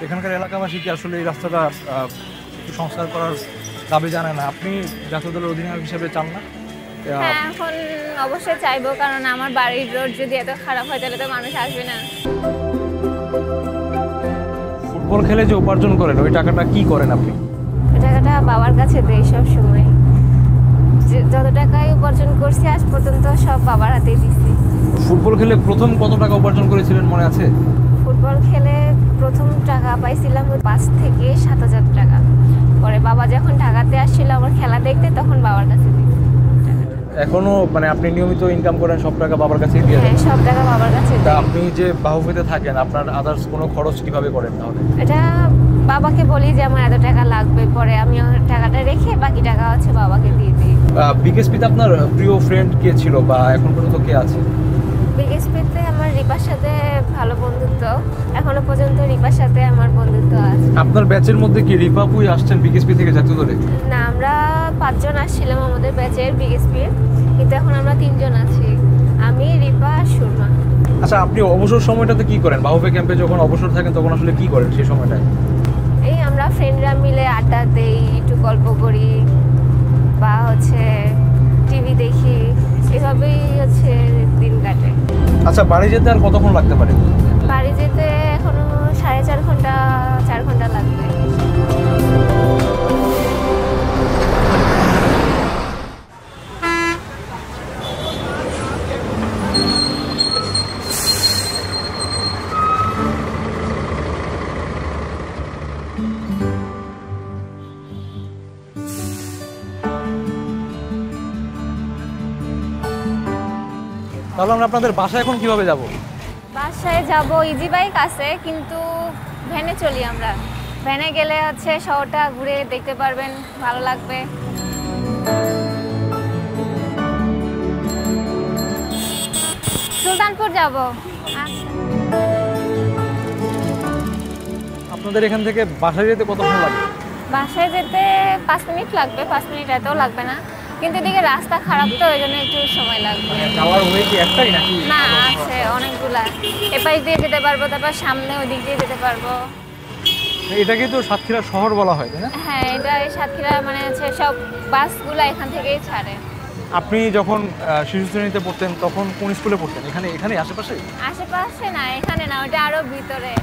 এখানকার এলাকাবাসী কি আসলে এই রাস্তাটা একটু সংস্কার করার দাবি জানে না? আপনি জাতীয় দলের অধিনায়ক হিসেবে চান না? হ্যাঁ, এখন অবশ্যই চাইবো, কারণ আমার বাড়ির রোড যদি এত খারাপ হয় তাহলে তো মানুষ আসবে না। ফুটবল খেলে যে উপার্জন করেন ওই টাকাটা কি করেন আপনি? ওই টাকাটা বাবার কাছে দেই সব সময়। যত টাকাই উপার্জন করছি আজ পর্যন্ত সব বাবার হাতেই দিছি। ফুটবল খেলে প্রথম কত টাকা উপার্জন করেছিলেন মনে আছে? ফুটবল খেলে প্রথম টাকা পাইছিলাম 5 থেকে 7,000 টাকা। পরে বাবা যখন ঢাকাতে আসছিল আমার খেলা দেখতে, তখন বাবার কাছে দিই। এখনো মানে আপনি নিয়মিত ইনকাম করেন, সব টাকা বাবার কাছেই দিয়ে দেন? হ্যাঁ, সব টাকা বাবার কাছে তা দিই। আপনি যে বাহুফেতে থাকেন আপনার আদার্স কোনো খরচ কিভাবে করেন তাহলে? এটা বাবাকে বলি যে আমার এত টাকা লাগবে, পরে আমি ওর টাকাটা রেখে বাকি টাকা হচ্ছে বাবাকে দিয়ে দিই। বিকেএসপিতে আপনার প্রিয় ফ্রেন্ড কে ছিল বা এখন পর্যন্ত কে আছে? বিকেএসপিতে আমার রিপার সাথে ভালো বন্ধুত্ব, এখনো পর্যন্ত রিপার সাথে আমার বন্ধুত্ব আছে। আপনার ব্যাচের মধ্যে কি রিপাপুই আসছেন বিকেএসপি থেকে জাতীয় দলে? না, আমরা 5 জন আসছিলাম আমাদের ব্যাচের বিকেএসপির, কিন্তু এখন আমরা 3 জন আছি, আমি, রিপা আর সুরমা। আচ্ছা, আপনি অবসর সময়টাতে কি করেন? বাহুফে ক্যাম্পে যখন অবসর থাকেন তখন আসলে কি করেন সেই সময়টায়? এই আমরা ফ্রেন্ডরা মিলে আড্ডা দেই, একটু গল্প করি, বা হচ্ছে টিভি দেখি, এভাবেই হচ্ছে দিন কাটে। আচ্ছা, বাড়ি যেতে আর কতক্ষণ লাগতে পারে? বাড়ি যেতে এখনো 4.5 ঘন্টা 4 ঘন্টা লাগবে। তাহলে আমরা আপনাদের বাসায় এখন কিভাবে যাব? বাসায় যাব, ইজি বাইক আছে, কিন্তু ভ্যানে চলি আমরা। ভ্যানে গেলে হচ্ছে শহরটা ঘুরে দেখতে পারবেন, ভালো লাগবে। সুলতানপুর যাব। আচ্ছা, আপনাদের এখান থেকে বাসায় যেতে কতক্ষণ লাগে? বাসায় যেতে 5 মিনিট লাগবে, 5 মিনিট এতও লাগবে না, কিন্তু এদিকে রাস্তা খারাপ তো ওই জন্য একটু সময় লাগবে। যাওয়ার ওয়ে কি একটাই নাকি? না, আছে অনেকগুলা, এপাশ দিয়ে যেতে পারবো, তারপর সামনে ওই দিক দিয়ে যেতে পারবো। এটাকে তো সাতক্ষীরা শহর বলা হয়, তাই না? হ্যাঁ, এটা সাতক্ষীরা মানে হচ্ছে সব বাসগুলো এখান থেকেই ছাড়ে। আপনি যখন শিশু শ্রেণীতে পড়তেন তখন কোন স্কুলে পড়তেন? এখানে আশেপাশে? আশেপাশে না, এখানে না, ওটা আরো ভিতরে,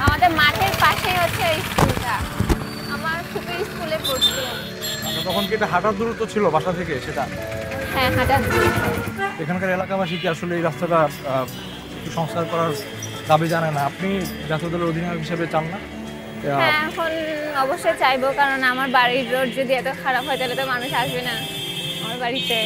আমাদের মাঠের পাশেই হচ্ছে এই স্কুলটা। আমার ফুপির স্কুলে পড়ছিলাম। আচ্ছা, তখন কি এটা হাঁটার দূরত্ব ছিল বাসা থেকে সেটা? হ্যাঁ, হাঁটার দূর। এখানকার এলাকাবাসী কি আসলে এই রাস্তাটা একটু সংস্কার করার দাবি জানে না? আপনি জাতীয় দলের অধিনায়ক হিসেবে চান না? হ্যাঁ, এখন অবশ্যই চাইবো, কারণ আমার বাড়ির রোড যদি এত খারাপ হয় তাহলে তো মানুষ আসবে না আমার বাড়িতে।